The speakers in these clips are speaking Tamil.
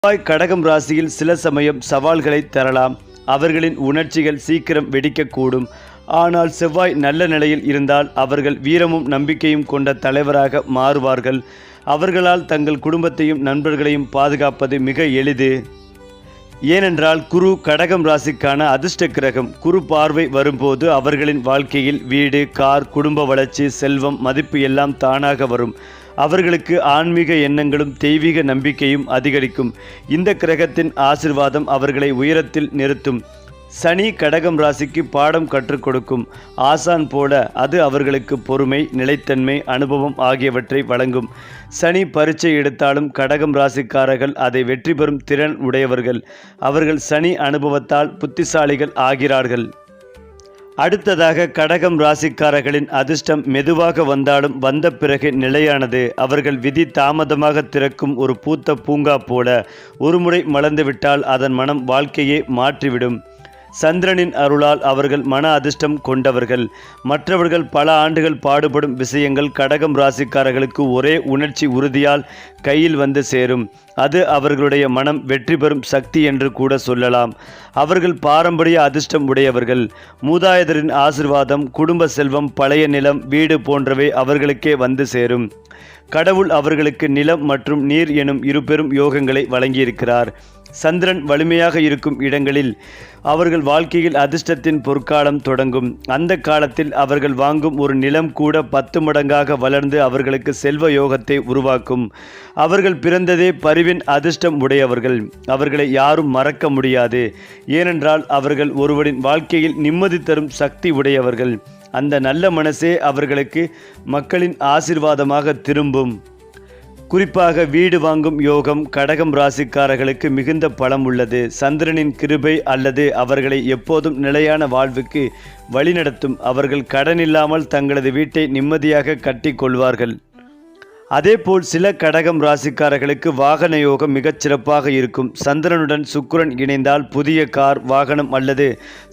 செவ்வாய் கடகம் ராசியில் சில சமயம் சவால்களை தரலாம். அவர்களின் உணர்ச்சிகள் சீக்கிரம் வெடிக்கக்கூடும். ஆனால் செவ்வாய் நல்ல நிலையில் இருந்தால் அவர்கள் வீரமும் நம்பிக்கையும் கொண்ட தலைவராக மாறுவார்கள். அவர்களால் தங்கள் குடும்பத்தையும் நண்பர்களையும் பாதுகாப்பது மிக எளிது. ஏனென்றால் குரு கடகம் ராசிக்கான அதிர்ஷ்ட கிரகம். குரு பார்வை வரும்போது அவர்களின் வாழ்க்கையில் வீடு, கார், குடும்ப வளர்ச்சி, செல்வம், மதிப்பு எல்லாம் தானாக வரும். அவர்களுக்கு ஆன்மீக எண்ணங்களும் தெய்வீக நம்பிக்கையும் அதிகரிக்கும். இந்த கிரகத்தின் ஆசிர்வாதம் அவர்களை உயரத்தில் நிறுத்தும். சனி கடகம் ராசிக்கு பாடம் கற்றுக் கொடுக்கும் ஆசான் போல அது அவர்களுக்கு பொறுமை, நிலைத்தன்மை, அனுபவம் ஆகியவற்றை வழங்கும். சனி பரீட்சை எடுத்தாலும் கடகம் ராசிக்காரர்கள் அதை வெற்றி பெறும் திறன் உடையவர்கள். அவர்கள் சனி அனுபவத்தால் புத்திசாலிகள் ஆகிறார்கள். அடுத்ததாக கடகம் ராசிக்காரர்களின் அதிர்ஷ்டம் மெதுவாக வந்தாலும் வந்த பிறகு நிலையானது. அவர்கள் விதி தாமதமாக திறக்கும் ஒரு பூத்த பூங்கா போல. ஒருமுறை மலர்ந்துவிட்டால் அதன் மனம் வாழ்க்கையே மாற்றிவிடும். சந்திரனின் அருளால் அவர்கள் மன அதிர்ஷ்டம் கொண்டவர்கள். மற்றவர்கள் பல ஆண்டுகள் பாடுபடும் விஷயங்கள் கடகம் ராசிக்காரர்களுக்கு ஒரே உணர்ச்சி உறுதியால் கையில் வந்து சேரும். அது அவர்களுடைய மனம் வெற்றி பெறும் சக்தி என்று கூட சொல்லலாம். அவர்கள் பாரம்பரிய அதிர்ஷ்டம் உடையவர்கள். மூதாதையரின் ஆசிர்வாதம், குடும்ப செல்வம், பழைய நிலம், வீடு போன்றவை அவர்களுக்கே வந்து சேரும். கடவுள் அவர்களுக்கு நிலம் மற்றும் நீர் எனும் இருபெரும் யோகங்களை வழங்கியிருக்கிறார். சந்திரன் வலிமையாக இருக்கும் இடங்களில் அவர்கள் வாழ்க்கையில் அதிர்ஷ்டத்தின் பொற்காலம் தொடங்கும். அந்த காலத்தில் அவர்கள் வாங்கும் ஒரு நிலம் கூட 10 மடங்காக வளர்ந்து அவர்களுக்கு செல்வ யோகத்தை உருவாக்கும். அவர்கள் பிறந்ததே பரிவின் அதிர்ஷ்டம் உடையவர்கள். அவர்களை யாரும் மறக்க முடியாது. ஏனென்றால் அவர்கள் ஒருவரின் வாழ்க்கையில் நிம்மதி தரும் சக்தி உடையவர்கள். அந்த நல்ல மனசே அவர்களுக்கு மக்களின் ஆசீர்வாதமாக திரும்பும். குறிப்பாக வீடு வாங்கும் யோகம் கடகம் ராசிக்காரர்களுக்கு மிகுந்த பலம் உள்ளது. சந்திரனின் கிருபை அல்லது அவர்களை எப்போதும் நிலையான வாழ்வுக்கு வழிநடத்தும். அவர்கள் கடன் இல்லாமல் தங்களது வீட்டை நிம்மதியாக கட்டி கொள்வார்கள். அதேபோல் சில கடகம் ராசிக்காரர்களுக்கு வாகன யோகம் மிகச் சிறப்பாக இருக்கும். சந்திரனுடன் சுக்கிரன் இணைந்தால் புதிய கார், வாகனம் அல்லது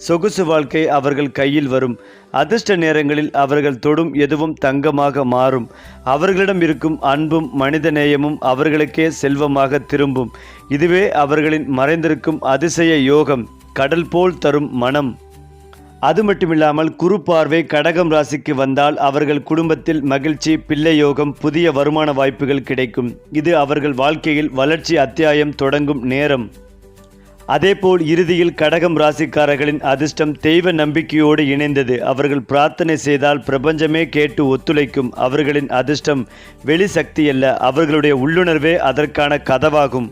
சொகுசு வாழ்க்கை அவர்கள் கையில் வரும். அதிர்ஷ்ட நேரங்களில் அவர்கள் தொடும் எதுவும் தங்கமாக மாறும். அவர்களிடம் இருக்கும் அன்பும் மனித நேயமும் அவர்களுக்கே செல்வமாக திரும்பும். இதுவே அவர்களின் மறைந்திருக்கும் அதிசய யோகம், கடல் போல் தரும் மனம். அது மட்டுமில்லாமல் குரு பார்வை கடகம் ராசிக்கு வந்தால் அவர்கள் குடும்பத்தில் மகிழ்ச்சி, பிள்ளை யோகம், புதிய வருமான வாய்ப்புகள் கிடைக்கும். இது அவர்கள் வாழ்க்கையில் வளர்ச்சி அத்தியாயம் தொடங்கும் நேரம். அதேபோல் இறுதியில் கடகம் ராசிக்காரர்களின் அதிர்ஷ்டம் தெய்வ நம்பிக்கையோடு இணைந்தது. அவர்கள் பிரார்த்தனை செய்தால் பிரபஞ்சமே கேட்டு ஒத்துழைக்கும். அவர்களின் அதிர்ஷ்டம் வெளி சக்தி அல்ல, அவர்களுடைய உள்ளுணர்வே அதற்கான கதவாகும்.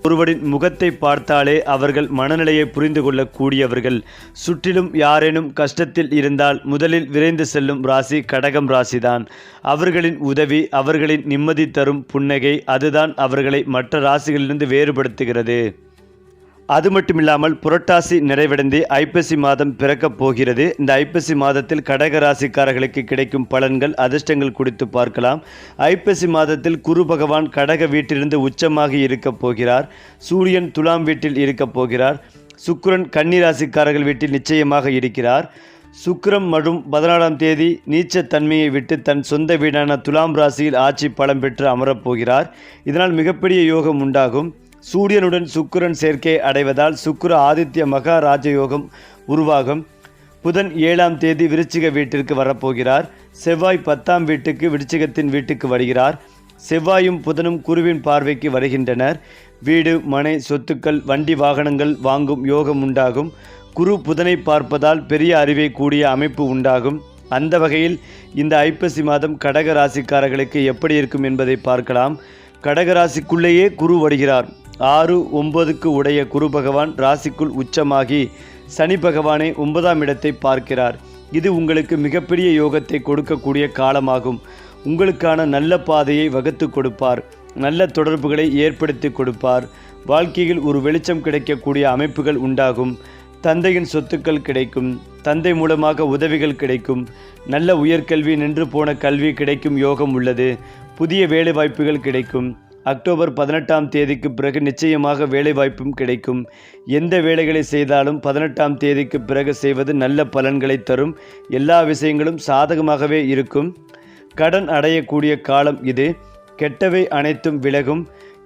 ஒருவரின் முகத்தை பார்த்தாலே அவர்கள் மனநிலையை புரிந்து கொள்ளக்கூடியவர்கள். சுற்றிலும் யாரேனும் கஷ்டத்தில் இருந்தால் முதலில் விரைந்து செல்லும் ராசி கடகம் ராசிதான். அவர்களின் உதவி, அவர்களின் நிம்மதி தரும் புன்னகை, அதுதான் அவர்களை மற்ற ராசிகளிலிருந்து வேறுபடுத்துகிறது. அது மட்டுமில்லாமல் புரட்டாசி நிறைவடைந்து ஐப்பசி மாதம் பிறக்கப் போகிறது. இந்த ஐப்பசி மாதத்தில் கடக ராசிக்காரர்களுக்கு கிடைக்கும் பலன்கள், அதிர்ஷ்டங்கள் குறித்து பார்க்கலாம். ஐப்பசி மாதத்தில் குரு பகவான் கடக வீட்டிலிருந்து உச்சமாகி இருக்கப் போகிறார். சூரியன் துலாம் வீட்டில் இருக்கப் போகிறார். சுக்கிரன் கன்னி ராசிக்காரர்கள் வீட்டில் நிச்சயமாக இருக்கிறார். சுக்கிரம் மற்றும் 14ஆம் தேதி நீச்சத்தன்மையை விட்டு தன் சொந்த வீடான துலாம் ராசியில் ஆட்சி பலம் பெற்று அமரப்போகிறார். இதனால் மிகப்பெரிய யோகம் உண்டாகும். சூரியனுடன் சுக்கிரன் சேர்க்கை அடைவதால் சுக்கிர ஆதித்ய மகா ராஜயோகம் உருவாகும். புதன் 7ஆம் தேதி விருச்சிக வீட்டிற்கு வரப்போகிறார். செவ்வாய் 10ஆம் வீட்டுக்கு விருச்சிகத்தின் வீட்டுக்கு வருகிறார். செவ்வாயும் புதனும் குருவின் பார்வைக்கு வருகின்றனர். வீடு, மனை, சொத்துக்கள், வண்டி வாகனங்கள் வாங்கும் யோகம் உண்டாகும். குரு புதனை பார்ப்பதால் பெரிய அறிவை கூடிய அமைப்பு உண்டாகும். அந்த வகையில் இந்த ஐப்பசி மாதம் கடக ராசிக்காரர்களுக்கு எப்படி இருக்கும் என்பதை பார்க்கலாம். கடகராசிக்குள்ளேயே குரு வருகிறார். 6, 9க்கு உடைய குரு பகவான் ராசிக்குள் உச்சமாகி சனி பகவானை 9ஆம் இடத்தை பார்க்கிறார். இது உங்களுக்கு மிகப்பெரிய யோகத்தை கொடுக்கக்கூடிய காலமாகும். உங்களுக்கான நல்ல பாதையை வகுத்து கொடுப்பார். நல்ல தொடர்புகளை ஏற்படுத்தி கொடுப்பார். வாழ்க்கையில் ஒரு வெளிச்சம் கிடைக்கக்கூடிய அமைப்புகள் உண்டாகும். தந்தையின் சொத்துக்கள் கிடைக்கும். தந்தை மூலமாக உதவிகள் கிடைக்கும். நல்ல உயர்கல்வி, நின்று போன கல்வி கிடைக்கும் யோகம் உள்ளது. புதிய வேலைவாய்ப்புகள் கிடைக்கும். அக்டோபர் 18ஆம் தேதிக்கு பிறகு நிச்சயமாக வேலைவாய்ப்பும் கிடைக்கும். எந்த வேலைகளை செய்தாலும் 18ஆம் தேதிக்கு பிறகு செய்வது நல்ல பலன்களை தரும். எல்லா விஷயங்களும் சாதகமாகவே இருக்கும். கடன் அடையக்கூடிய காலம் இது. கெட்டவை அனைத்தும் விலகும்.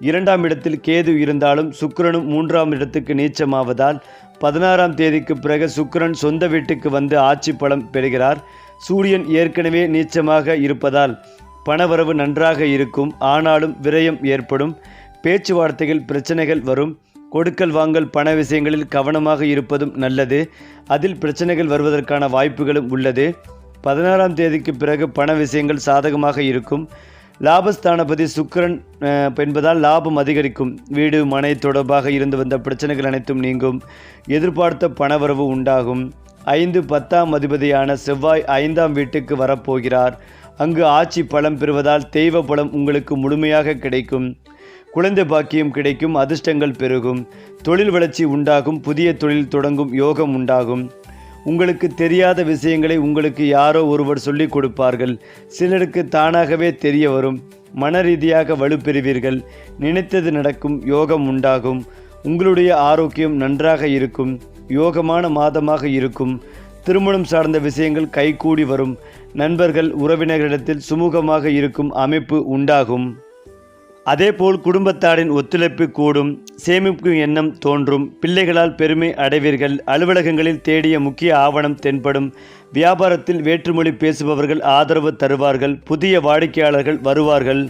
2ஆம் இடத்தில் கேது இருந்தாலும் சுக்கிரனும் 3ஆம் இடத்துக்கு நீச்சமாவதால் 16ஆம் தேதிக்கு பிறகு சுக்கிரன் சொந்த வீட்டுக்கு வந்து ஆட்சி பலம் பெறுகிறார். சூரியன் ஏற்கனவே நீச்சமாக இருப்பதால் பணவரவு நன்றாக இருக்கும். ஆனாலும் விரயம் ஏற்படும். பேச்சுவார்த்தைகள் பிரச்சனைகள் வரும். கொடுக்கல் வாங்கல் பண விஷயங்களில் கவனமாக இருப்பதும் நல்லது. அதில் பிரச்சனைகள் வருவதற்கான வாய்ப்புகளும் உள்ளது. 16ஆம் தேதிக்கு பிறகு பண விஷயங்கள் சாதகமாக இருக்கும். லாபஸ்தானபதி சுக்கிரன் என்பதால் லாபம் அதிகரிக்கும். வீடு மனை தொடர்பாக இருந்து வந்த பிரச்சனைகள் அனைத்தும் நீங்கும். எதிர்பார்த்த பணவரவு உண்டாகும். 5, 10ஆம் அதிபதியான செவ்வாய் 5ஆம் வீட்டுக்கு வரப்போகிறார். அங்கு ஆட்சி பலம் பெறுவதால் தெய்வ பலம் உங்களுக்கு முழுமையாக கிடைக்கும். குழந்தை பாக்கியம் கிடைக்கும். அதிர்ஷ்டங்கள் பெருகும். தொழில் வளர்ச்சி உண்டாகும். புதிய தொழில் தொடங்கும் யோகம் உண்டாகும். உங்களுக்கு தெரியாத விஷயங்களை உங்களுக்கு யாரோ ஒருவர் சொல்லிக் கொடுப்பார்கள். சிலருக்கு தானாகவே தெரிய வரும். மன ரீதியாக வலுப்பெறுவீர்கள். நினைத்தது நடக்கும். யோகம் உண்டாகும். உங்களுடைய ஆரோக்கியம் நன்றாக இருக்கும். யோகமான மாதமாக இருக்கும். திருமணம் சார்ந்த விஷயங்கள் கைகூடி வரும். நண்பர்கள் உறவினர்களிடத்தில் சுமூகமாக இருக்கும் அமைப்பு உண்டாகும். அதேபோல் குடும்பத்தாரின் ஒத்துழைப்பு கூடும். சேமிப்பு எண்ணம் தோன்றும். பிள்ளைகளால் பெருமை அடைவீர்கள். அலுவலகங்களில் தேடிய முக்கிய ஆவணம் தென்படும். வியாபாரத்தில் வேற்றுமொழி பேசுபவர்கள் ஆதரவு தருவார்கள். புதிய வாடிக்கையாளர்கள் வருவார்கள்.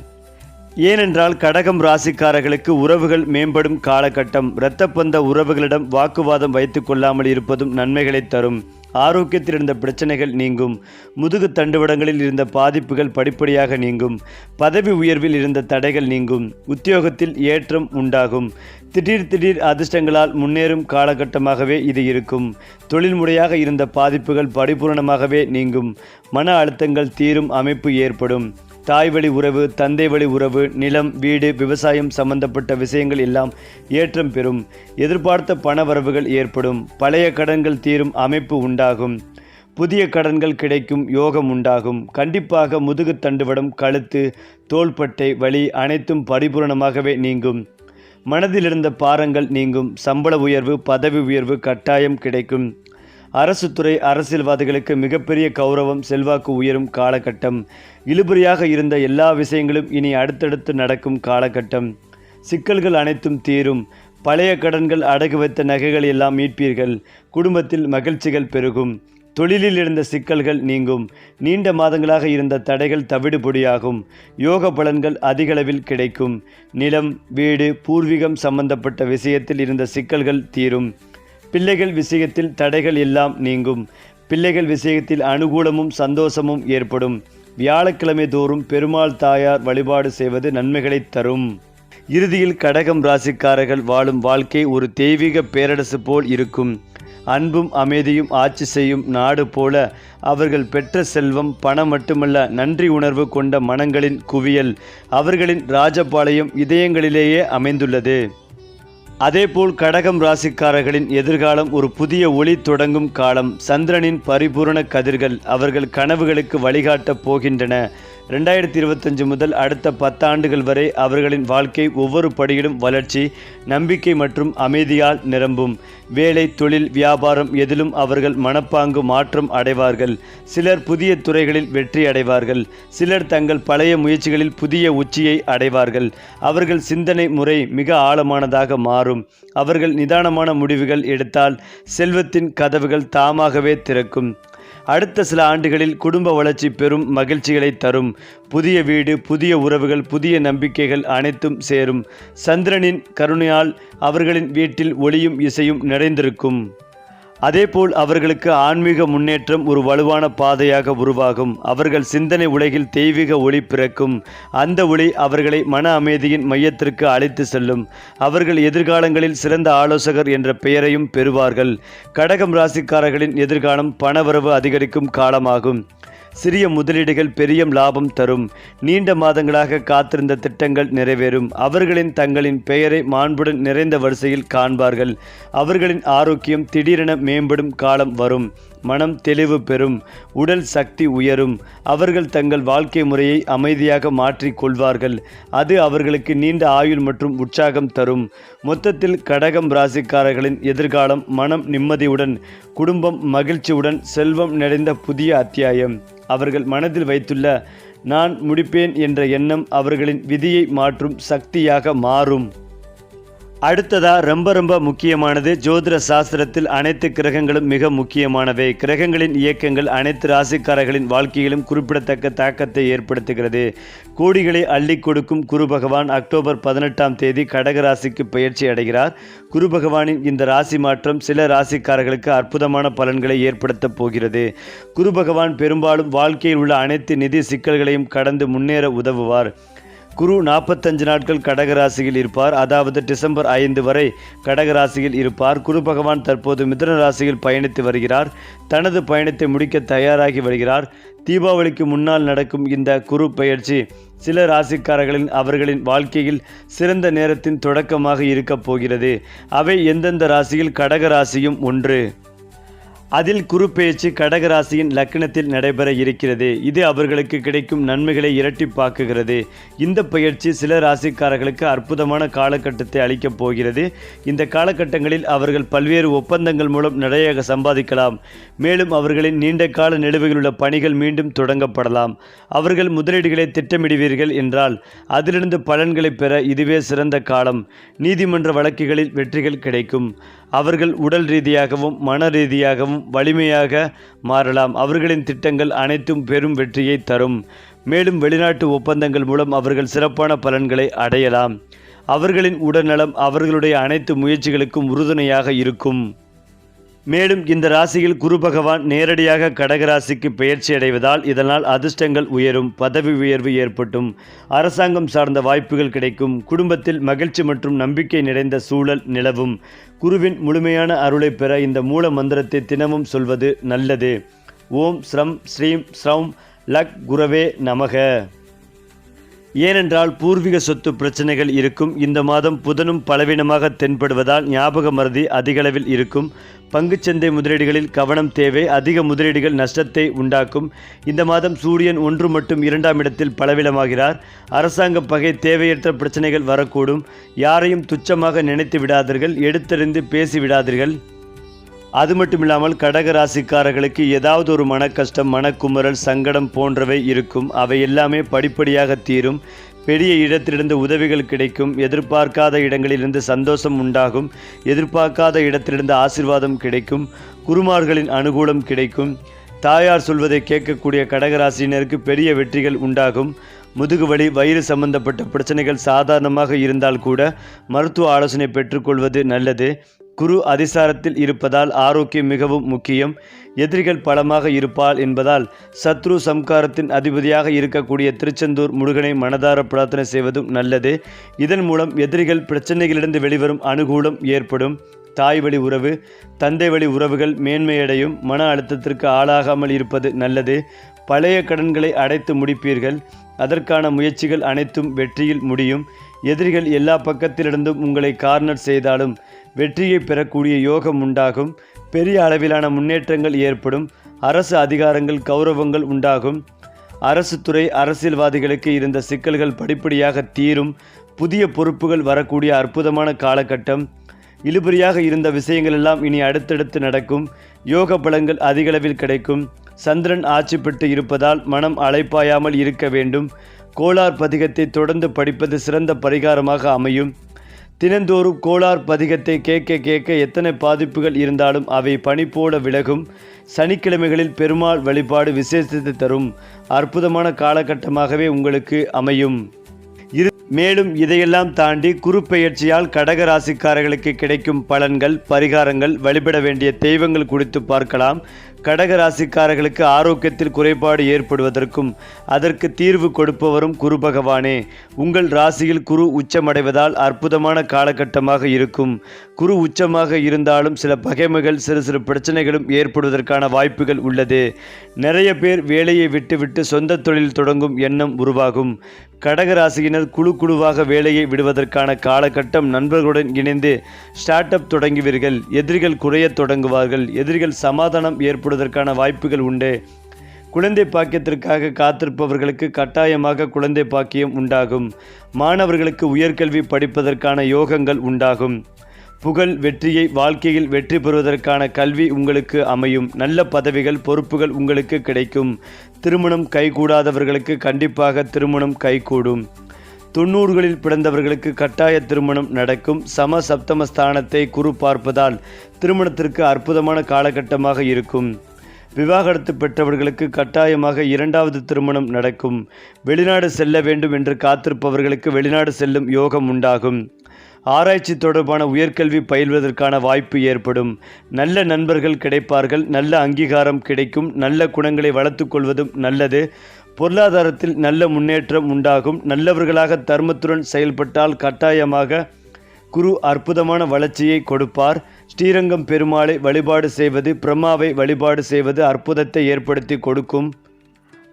ஏனென்றால் கடகம் ராசிக்காரர்களுக்கு உறவுகள் மேம்படும் காலகட்டம். இரத்தப்பந்த உறவுகளிடம் வாக்குவாதம் வைத்து கொள்ளாமல் இருப்பதும் நன்மைகளை தரும். ஆரோக்கியத்தில் இருந்த பிரச்சனைகள் நீங்கும். முதுகு தண்டுவடங்களில் இருந்த பாதிப்புகள் படிப்படியாக நீங்கும். பதவி உயர்வில் இருந்த தடைகள் நீங்கும். உத்தியோகத்தில் ஏற்றம் உண்டாகும். திடீர் அதிர்ஷ்டங்களால் முன்னேறும் காலகட்டமாகவே இது இருக்கும். தொழில்முறையாக இருந்த பாதிப்புகள் பரிபூர்ணமாகவே நீங்கும். மன அழுத்தங்கள் தீரும் அமைப்பு ஏற்படும். தாய் வழி உறவு, தந்தை வழி உறவு, நிலம், வீடு, விவசாயம் சம்பந்தப்பட்ட விஷயங்கள் எல்லாம் ஏற்றம் பெறும். எதிர்பார்த்த பண வரவுகள் ஏற்படும். பழைய கடன்கள் தீரும் அமைப்பு உண்டாகும். புதிய கடன்கள் கிடைக்கும் யோகம் உண்டாகும். கண்டிப்பாக முதுகு தண்டுவடம், கழுத்து, தோள்பட்டை வலி அனைத்தும் பரிபூரணமாகவே நீங்கும். மனதிலிருந்த பாரங்கள் நீங்கும். சம்பள உயர்வு, பதவி உயர்வு கட்டாயம் கிடைக்கும். அரசு துறை அரசியல்வாதிகளுக்கு மிகப்பெரிய கௌரவம், செல்வாக்கு உயரும் காலகட்டம். இழுபறியாக இருந்த எல்லா விஷயங்களும் இனி அடுத்தடுத்து நடக்கும் காலகட்டம். சிக்கல்கள் அனைத்தும் தீரும். பழைய கடன்கள், அடகு வைத்த நகைகள் எல்லாம் மீட்பீர்கள். குடும்பத்தில் மகிழ்ச்சிகள் பெருகும். தொழிலில் இருந்த சிக்கல்கள் நீங்கும். நீண்ட மாதங்களாக இருந்த தடைகள் தவிடுபொடியாகும். யோக பலன்கள் அதிகளவில் கிடைக்கும். நிலம், வீடு, பூர்வீகம் சம்பந்தப்பட்ட விஷயத்தில் இருந்த சிக்கல்கள் தீரும். பிள்ளைகள் விஷயத்தில் தடைகள் எல்லாம் நீங்கும். பிள்ளைகள் விஷயத்தில் அனுகூலமும் சந்தோஷமும் ஏற்படும். வியாழக்கிழமை தோறும் பெருமாள் தாயார் வழிபாடு செய்வது நன்மைகளை தரும். இறுதியில் கடகம் ராசிக்காரர்கள் வாழும் வாழ்க்கை ஒரு தெய்வீக பேரரசு போல் இருக்கும். அன்பும் அமைதியும் ஆட்சி செய்யும் நாடு போல அவர்கள் பெற்ற செல்வம், பணம் மட்டுமல்ல, நன்றி உணர்வு கொண்ட மனங்களின் குவியல் அவர்களின் ராஜபாளையம் இதயங்களிலேயே அமைந்துள்ளது. அதேபோல் கடகம் ராசிக்காரர்களின் எதிர்காலம் ஒரு புதிய ஒளி தொடங்கும் காலம். சந்திரனின் பரிபூரண கதிர்கள் அவர்கள் கனவுகளுக்கு வழிகாட்டப் போகின்றன. 2025 முதல் அடுத்த 10 ஆண்டுகள் வரை அவர்களின் வாழ்க்கை ஒவ்வொரு படியிலும் வளர்ச்சி, நம்பிக்கை மற்றும் அமைதியால் நிரம்பும். வேலை, தொழில், வியாபாரம் எதிலும் அவர்கள் மனப்பாங்கு மாற்றம் அடைவார்கள். சிலர் புதிய துறைகளில் வெற்றி அடைவார்கள். சிலர் தங்கள் பழைய முயற்சிகளில் புதிய உச்சியை அடைவார்கள். அவர்கள் சிந்தனை முறை மிக ஆழமானதாக மாறும். அவர்கள் நிதானமான முடிவுகள் எடுத்தால் செல்வத்தின் கதவுகள் தாமாகவே திறக்கும். அடுத்த சில ஆண்டுகளில் குடும்ப வளர்ச்சி பெரும் மகிழ்ச்சிகளை தரும். புதிய வீடு, புதிய உறவுகள், புதிய நம்பிக்கைகள் அனைத்தும் சேரும். சந்திரனின் கருணையால் அவர்களின் வீட்டில் ஒளியும் இசையும் நிறைந்திருக்கும். அதேபோல் அவர்களுக்கு ஆன்மீக முன்னேற்றம் ஒரு வலுவான பாதையாக உருவாகும். அவர்கள் சிந்தனை உலகில் தெய்வீக ஒளி பிறக்கும். அந்த ஒளி அவர்களை மன அமைதியின் மையத்திற்கு அழைத்து செல்லும். அவர்கள் எதிர்காலங்களில் சிறந்த ஆலோசகர் என்ற பெயரையும் பெறுவார்கள். கடகம் ராசிக்காரர்களின் எதிர்காலம் பணவரவு அதிகரிக்கும் காலமாகும். சிறிய முதலீடுகள் பெரிய லாபம் தரும். நீண்ட மாதங்களாக காத்திருந்த திட்டங்கள் நிறைவேறும். அவர்களின் தங்களின் பெயரை மாண்புடன் நிறைந்த வரிசையில் காண்பார்கள். அவர்களின் ஆரோக்கியம் திடீரென மேம்படும் காலம் வரும். மனம் தெளிவு பெறும். உடல் சக்தி உயரும். அவர்கள் தங்கள் வாழ்க்கை முறையை அமைதியாக மாற்றிக் கொள்வார்கள். அது அவர்களுக்கு நீண்ட ஆயுள் மற்றும் உற்சாகம் தரும். மொத்தத்தில் கடகம் ராசிக்காரர்களின் எதிர்காலம் மனம் நிம்மதியுடன், குடும்பம் மகிழ்ச்சியுடன், செல்வம் நிறைந்த புதிய அத்தியாயம். அவர்கள் மனதில் வைத்துள்ள நான் முடிப்பேன் என்ற எண்ணம் அவர்களின் விதியை மாற்றும் சக்தியாக மாறும். அடுத்ததா ரொம்ப முக்கியமானது, ஜோதிட சாஸ்திரத்தில் அனைத்து கிரகங்களும் மிக முக்கியமானவை. கிரகங்களின் இயக்கங்கள் அனைத்து ராசிக்காரர்களின் வாழ்க்கையிலும் குறிப்பிடத்தக்க தாக்கத்தை ஏற்படுத்துகிறது. கோடிகளை அள்ளி கொடுக்கும் குரு பகவான் அக்டோபர் 18ஆம் தேதி கடக ராசிக்கு பயிற்சி அடைகிறார். குரு பகவானின் இந்த ராசி மாற்றம் சில ராசிக்காரர்களுக்கு அற்புதமான பலன்களை ஏற்படுத்தப் போகிறது. குரு பகவான் பெரும்பாலும் வாழ்க்கையில் உள்ள அனைத்து நிதி சிக்கல்களையும் கடந்து முன்னேற உதவுவார். குரு 45 நாட்கள் கடகராசியில் இருப்பார். அதாவது டிசம்பர் 5 வரை கடகராசியில் இருப்பார். குரு பகவான் தற்போது மிதுன ராசியில் பயணித்து வருகிறார். தனது பயணத்தை முடிக்க தயாராகி வருகிறார். தீபாவளிக்கு முன்னால் நடக்கும் இந்த குரு பயிற்சி சில ராசிக்காரர்களின் அவர்களின் வாழ்க்கையில் சிறந்த நேரத்தின் தொடக்கமாக இருக்கப் போகிறது. அவை எந்தெந்த ராசியில் கடக ராசியும் ஒன்று. அதில் குரு பெயர்ச்சி கடகராசியின் லக்னத்தில் நடைபெற இருக்கிறது. இது அவர்களுக்கு கிடைக்கும் நன்மைகளை இரட்டிப்பாக்குகிறது. இந்த பயிற்சி சில ராசிக்காரர்களுக்கு அற்புதமான காலகட்டத்தை அளிக்கப் போகிறது. இந்த காலகட்டங்களில் அவர்கள் பல்வேறு ஒப்பந்தங்கள் மூலம் நிறைய சம்பாதிக்கலாம். மேலும் அவர்களின் நீண்ட கால நிலுவையில் உள்ள பணிகள் மீண்டும் தொடங்கப்படலாம். அவர்கள் முதலீடுகளை திட்டமிடுவீர்கள் என்றால் அதிலிருந்து பலன்களை பெற இதுவே சிறந்த காலம். நீதிமன்ற வழக்குகளில் வெற்றிகள் கிடைக்கும். அவர்கள் உடல் ரீதியாகவும் மன ரீதியாகவும் வலிமையாக மாறலாம். அவர்களின் திட்டங்கள் அனைத்தும் பெரும் வெற்றியை தரும். மேலும் வெளிநாட்டு ஒப்பந்தங்கள் மூலம் அவர்கள் சிறப்பான பலன்களை அடையலாம். அவர்களின் உடல்நலம் அவர்களுடைய அனைத்து முயற்சிகளுக்கும் உறுதுணையாக இருக்கும். மேலும் இந்த ராசியில் குரு பகவான் நேரடியாக கடகராசிக்கு பெயர்ச்சி அடைவதால் இதனால் அதிர்ஷ்டங்கள் உயரும், பதவி உயர்வு ஏற்பட்டும், அரசாங்கம் சார்ந்த வாய்ப்புகள் கிடைக்கும், குடும்பத்தில் மகிழ்ச்சி மற்றும் நம்பிக்கை நிறைந்த சூழல் நிலவும். குருவின் முழுமையான அருளை பெற இந்த மூல மந்திரத்தை தினமும் சொல்வது நல்லது. ஓம் ஸ்ரம் ஸ்ரீம் ஸ்ரௌம் லக் குரவே நமக. ஏனென்றால் பூர்வீக சொத்து பிரச்சனைகள் இருக்கும். இந்த மாதம் புதனும் பலவீனமாக தென்படுவதால் ஞாபக மறதி அதிகளவில் இருக்கும். பங்குச்சந்தை முதலீடுகளில் கவனம் தேவை. அதிக முதலீடுகள் நஷ்டத்தை உண்டாக்கும். இந்த மாதம் சூரியன் 1 மற்றும் 2ஆம் இடத்தில் பலவீனமாகிறார். அரசாங்க பகை, தேவையற்ற பிரச்சனைகள் வரக்கூடும். யாரையும் துச்சமாக நினைத்து விடாதீர்கள், எடுத்தறிந்து பேசிவிடாதீர்கள். அது மட்டுமில்லாமல் கடக ராசிக்காரர்களுக்கு ஏதாவது ஒரு மன கஷ்டம், மனக்குமுறல், சங்கடம் போன்றவை இருக்கும். அவை எல்லாமே படிப்படியாக தீரும். பெரிய இடத்திலிருந்து உதவிகள் கிடைக்கும். எதிர்பார்க்காத இடங்களிலிருந்து சந்தோஷம் உண்டாகும். எதிர்பார்க்காத இடத்திலிருந்து ஆசீர்வாதம் கிடைக்கும். குருமார்களின் அனுகூலம் கிடைக்கும். தாயார் சொல்வதை கேட்கக்கூடிய கடகராசியினருக்கு பெரிய வெற்றிகள் உண்டாகும். முதுகுவலி, வயிறு சம்பந்தப்பட்ட பிரச்சனைகள் சாதாரணமாக இருந்தால் கூட மருத்துவ ஆலோசனை பெற்றுக்கொள்வது நல்லது. குரு அதிசாரத்தில் இருப்பதால் ஆரோக்கியம் மிகவும் முக்கியம். எதிரிகள் பலமாக இருப்பால் என்பதால் சத்ரு சம்காரத்தின் அதிபதியாக இருக்கக்கூடிய திருச்செந்தூர் முருகனை மனதார பிரார்த்தனை செய்வதும் நல்லது. இதன் மூலம் எதிரிகள் பிரச்சனைகளிலிருந்து வெளிவரும் அனுகூலம் ஏற்படும். தாய் வழி உறவு, தந்தை வழி உறவுகள் மேன்மையடையும். மன அழுத்தத்திற்கு ஆளாகாமல் இருப்பது நல்லது. பழைய கடன்களை அடைத்து முடிப்பீர்கள். அதற்கான முயற்சிகள் அனைத்தும் வெற்றியில் முடியும். எதிரிகள் எல்லா பக்கத்திலிருந்தும் உங்களை கார்னர் செய்தாலும் வெற்றியை பெறக்கூடிய யோகம் உண்டாகும். பெரிய அளவிலான முன்னேற்றங்கள் ஏற்படும். அரசு அதிகாரங்கள், கௌரவங்கள் உண்டாகும். அரசு துறை, அரசியல்வாதிகளுக்கு இருந்த சிக்கல்கள் படிப்படியாக தீரும். புதிய பொறுப்புகள் வரக்கூடிய அற்புதமான காலகட்டம். இழுபறியாக இருந்த விஷயங்கள் எல்லாம் இனி அடுத்தடுத்து நடக்கும். யோக பலன்கள் அதிகளவில் கிடைக்கும். சந்திரன் ஆட்சி பெற்று இருப்பதால் மனம் அலைப்பாயாமல் இருக்க வேண்டும். கோளார் பதிகத்தை தொடர்ந்து படிப்பது சிறந்த பரிகாரமாக அமையும். தினந்தோறும் கோளார் பதிகத்தை கேட்க எத்தனை பாதிப்புகள் இருந்தாலும் அவை பனி போல விலகும். சனிக்கிழமைகளில் பெருமாள் வழிபாடு விசேஷத்தை தரும். அற்புதமான காலகட்டமாகவே உங்களுக்கு அமையும். மேலும் இதையெல்லாம் தாண்டி குரு பெயர்ச்சியால் கடக ராசிக்காரர்களுக்கு கிடைக்கும் பலன்கள், பரிகாரங்கள், வழிபட வேண்டிய தெய்வங்கள் குறித்து பார்க்கலாம். கடக ராசிக்காரர்களுக்கு ஆரோக்கியத்தில் குறைபாடு ஏற்படுவதற்கும் அதற்கு தீர்வு கொடுப்பவரும் குரு பகவானே. உங்கள் ராசியில் குரு உச்சமடைவதால் அற்புதமான காலகட்டமாக இருக்கும். குரு உச்சமாக இருந்தாலும் சில பகைமைகள், சிறு பிரச்சனைகளும் ஏற்படுவதற்கான வாய்ப்புகள் உள்ளது. நிறைய பேர் வேலையை விட்டுவிட்டு சொந்த தொழில் தொடங்கும் எண்ணம் உருவாகும். கடகராசியினர் குழுவாக வேலையை விடுவதற்கான காலகட்டம். நண்பர்களுடன் இணைந்து ஸ்டார்ட் அப் தொடங்குவீர்கள். எதிரிகள் குறையத் தொடங்குவார்கள். எதிரிகள் சமாதானம் ஏற்படுவதற்கான வாய்ப்புகள் உண்டு. குழந்தை பாக்கியத்திற்காக காத்திருப்பவர்களுக்கு கட்டாயமாக குழந்தை பாக்கியம் உண்டாகும். மாணவர்களுக்கு உயர்கல்வி படிப்பதற்கான யோகங்கள் உண்டாகும். புகழ், வெற்றியை வாழ்க்கையில் வெற்றி பெறுவதற்கான கல்வி உங்களுக்கு அமையும். நல்ல பதவிகள், பொறுப்புகள் உங்களுக்கு கிடைக்கும். திருமணம் கைகூடாதவர்களுக்கு கண்டிப்பாக திருமணம் கைகூடும். 90களில் பிறந்தவர்களுக்கு கட்டாய திருமணம் நடக்கும். சம சப்தம ஸ்தானத்தை குரு பார்ப்பதால் திருமணத்திற்கு அற்புதமான காலகட்டமாக இருக்கும். விவாகரத்து பெற்றவர்களுக்கு கட்டாயமாக 2வது திருமணம் நடக்கும். வெளிநாடு செல்ல வேண்டும் என்று காத்திருப்பவர்களுக்கு வெளிநாடு செல்லும் யோகம் உண்டாகும். ஆராய்ச்சி தொடர்பான உயர்கல்வி பயில்வதற்கான வாய்ப்பு ஏற்படும். நல்ல நண்பர்கள் கிடைப்பார்கள். நல்ல அங்கீகாரம் கிடைக்கும். நல்ல குணங்களை வளர்த்து கொள்வதும் நல்லது. பொருளாதாரத்தில் நல்ல முன்னேற்றம் உண்டாகும். நல்லவர்களாக தர்மத்துடன் செயல்பட்டால் கட்டாயமாக குரு அற்புதமான வளர்ச்சியை கொடுப்பார். ஸ்ரீரங்கம் பெருமாளை வழிபாடு செய்வது, பிரம்மாவை வழிபாடு செய்வது அற்புதத்தை ஏற்படுத்தி கொடுக்கும்.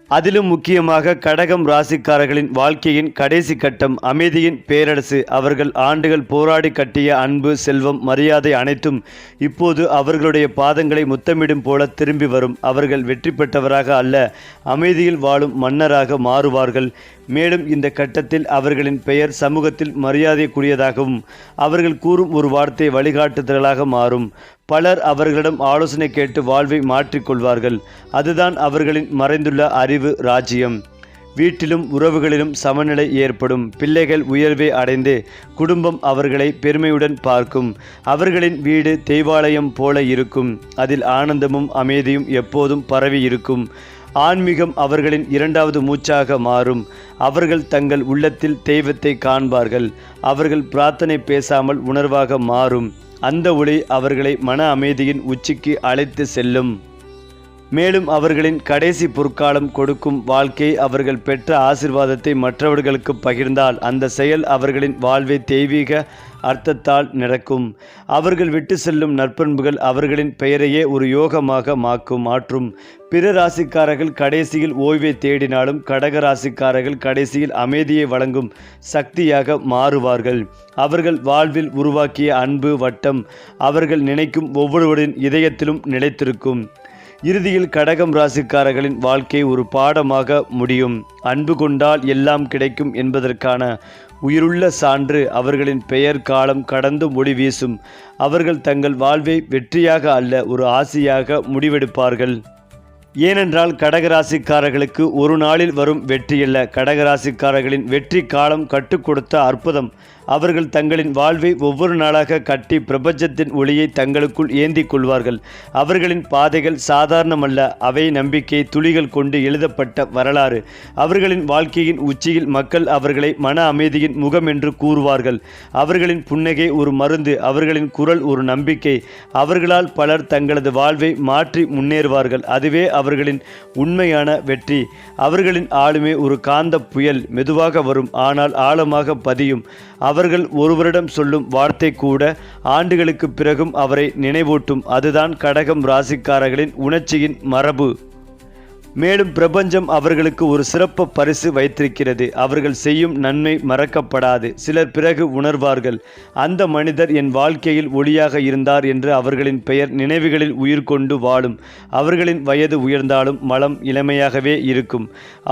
அதிலும் முக்கியமாக கடகம் ராசிக்காரர்களின் வாழ்க்கையின் கடைசி கட்டம் அமைதியின் பேரரசு. அவர்கள் ஆண்டுகள் போராடி கட்டிய அன்பு, செல்வம், மரியாதை அனைத்தும் இப்போது அவர்களுடைய பாதங்களை முத்தமிடும் போல திரும்பி வரும். அவர்கள் வெற்றி பெற்றவராக அல்ல, அமைதியில் வாழும் மன்னராக மாறுவார்கள். மேலும் இந்த கட்டத்தில் அவர்களின் பெயர் சமூகத்தில் மரியாதைக்குரியதாகவும் அவர்கள் கூறும் ஒரு வார்த்தை வழிகாட்டுதலாக மாறும். பலர் அவர்களிடம் ஆலோசனை கேட்டு வாழ்வை மாற்றிக்கொள்வார்கள். அதுதான் அவர்களின் மறைந்துள்ள அறிவு ராஜ்யம். வீட்டிலும் உறவுகளிலும் சமநிலை ஏற்படும். பிள்ளைகள் உயர்வை அடைந்து குடும்பம் அவர்களை பெருமையுடன் பார்க்கும். அவர்களின் வீடு தெய்வாலயம் போல இருக்கும். அதில் ஆனந்தமும் அமைதியும் எப்போதும் பரவி இருக்கும். ஆன்மீகம் அவர்களின் 2வது மூச்சாக மாறும். அவர்கள் தங்கள் உள்ளத்தில் தெய்வத்தை காண்பார்கள். அவர்கள் பிரார்த்தனை பேசாமல் உணர்வாக மாறும். அந்த ஒளி அவர்களை மன அமைதியின் உச்சிக்கு அழைத்து செல்லும். மேலும் அவர்களின் கடைசி பொற்காலம் கொடுக்கும் வாழ்க்கை. அவர்கள் பெற்ற ஆசீர்வாதத்தை மற்றவர்களுக்கு பகிர்ந்தால் அந்த செயல் அவர்களின் வாழ்வை தெய்வீக அர்த்தத்தால் நிரக்கும். அவர்கள் விட்டு செல்லும் நற்பண்புகள் அவர்களின் பெயரையே ஒரு யோகமாக மாற்றும். பிற ராசிக்காரர்கள் கடைசியில் ஓய்வை தேடினாலும் கடக ராசிக்காரர்கள் கடைசியில் அமைதியை வழங்கும் சக்தியாக மாறுவார்கள். அவர்கள் வாழ்வில் உருவாக்கிய அன்பு வட்டம் அவர்கள் நினைக்கும் ஒவ்வொருவரின் இதயத்திலும் நிலைத்திருக்கும். இறுதியில் கடகம் ராசிக்காரர்களின் வாழ்க்கை ஒரு பாடமாக முடியும். அன்பு கொண்டால் எல்லாம் கிடைக்கும் என்பதற்கான உயிருள்ள சான்று அவர்களின் பெயர் காலம் கடந்து ஒளி வீசும். அவர்கள் தங்கள் வாழ்வை வெற்றியாக அல்ல, ஒரு ஆசையாக முடிவெடுப்பார்கள். ஏனென்றால் கடகராசிக்காரர்களுக்கு ஒரு நாளில் வரும் வெற்றியல்ல, கடகராசிக்காரர்களின் வெற்றி காலம் கற்றுக் கொடுத்த அற்புதம். அவர்கள் தங்களின் வாழ்வை ஒவ்வொரு நாளாக கட்டி பிரபஞ்சத்தின் ஒளியை தங்களுக்குள் ஏந்தி கொள்வார்கள். அவர்களின் பாதைகள் சாதாரணமல்ல, அவை நம்பிக்கை துளிகள் கொண்டு எழுதப்பட்ட வரலாறு. அவர்களின் வாழ்க்கையின் உச்சியில் மக்கள் அவர்களை மன அமைதியின் முகம் என்று கூறுவார்கள். அவர்களின் புன்னகை ஒரு மருந்து, அவர்களின் குரல் ஒரு நம்பிக்கை. அவர்களால் பலர் தங்களது வாழ்வை மாற்றி முன்னேறுவார்கள். அதுவே அவர்களின் உண்மையான வெற்றி. அவர்களின் ஆளுமை ஒரு காந்த புயல், மெதுவாக வரும் ஆனால் ஆழமாக பதியும். அவர்கள் ஒருவரிடம் சொல்லும் வார்த்தை கூட ஆண்டுகளுக்கு பிறகும் அவரை நினைவூட்டும். அதுதான் கடகம் ராசிக்காரர்களின் உணர்ச்சியின் மரபு. மேலும் பிரபஞ்சம் அவர்களுக்கு ஒரு சிறப்பு பரிசு வைத்திருக்கிறது. அவர்கள் செய்யும் நன்மை மறக்கப்படாது. சிலர் பிறகு உணர்வார்கள், அந்த மனிதர் என் வாழ்க்கையில் ஒளியாக இருந்தார் என்று. அவர்களின் பெயர் நினைவுகளில் உயிர் கொண்டு வாழும். அவர்களின் வயது உயர்ந்தாலும் மனம் இளமையாகவே இருக்கும்.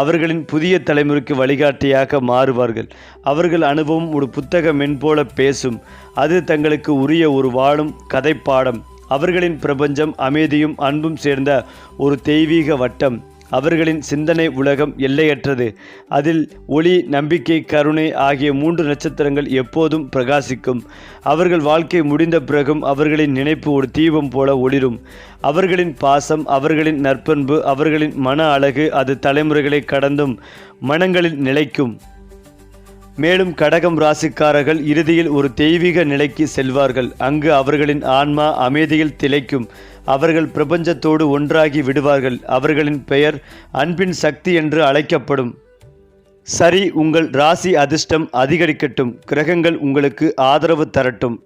அவர்களின் புதிய தலைமுறைக்கு வழிகாட்டியாக மாறுவார்கள். அவர்கள் அனுபவம் ஒரு புத்தக மென்போல பேசும். அது தங்களுக்கு உரிய ஒரு வாழும் கதைப்பாடம். அவர்களின் பிரபஞ்சம் அமைதியும் அன்பும் சேர்ந்த ஒரு தெய்வீக வட்டம். அவர்களின் சிந்தனை உலகம் எல்லையற்றது. அதில் ஒளி, நம்பிக்கை, கருணை ஆகிய 3 நட்சத்திரங்கள் எப்போதும் பிரகாசிக்கும். அவர்கள் வாழ்க்கை முடிந்த பிறகும் அவர்களின் நினைப்பு ஒரு தீபம் போல ஒளிரும். அவர்களின் பாசம், அவர்களின் நற்பண்பு, அவர்களின் மன அழகு அது தலைமுறைகளை கடந்தும் மனங்களில் நிலைக்கும். மேலும் கடகம் ராசிக்காரர்கள் இறுதியில் ஒரு தெய்வீக நிலைக்கு செல்வார்கள். அங்கு அவர்களின் ஆன்மா அமைதியில் திளைக்கும். அவர்கள் பிரபஞ்சத்தோடு ஒன்றாகி விடுவார்கள். அவர்களின் பெயர் அன்பின் சக்தி என்று அழைக்கப்படும். சரி, உங்கள் ராசி அதிர்ஷ்டம் அதிகரிக்கட்டும். கிரகங்கள் உங்களுக்கு ஆதரவு தரட்டும்.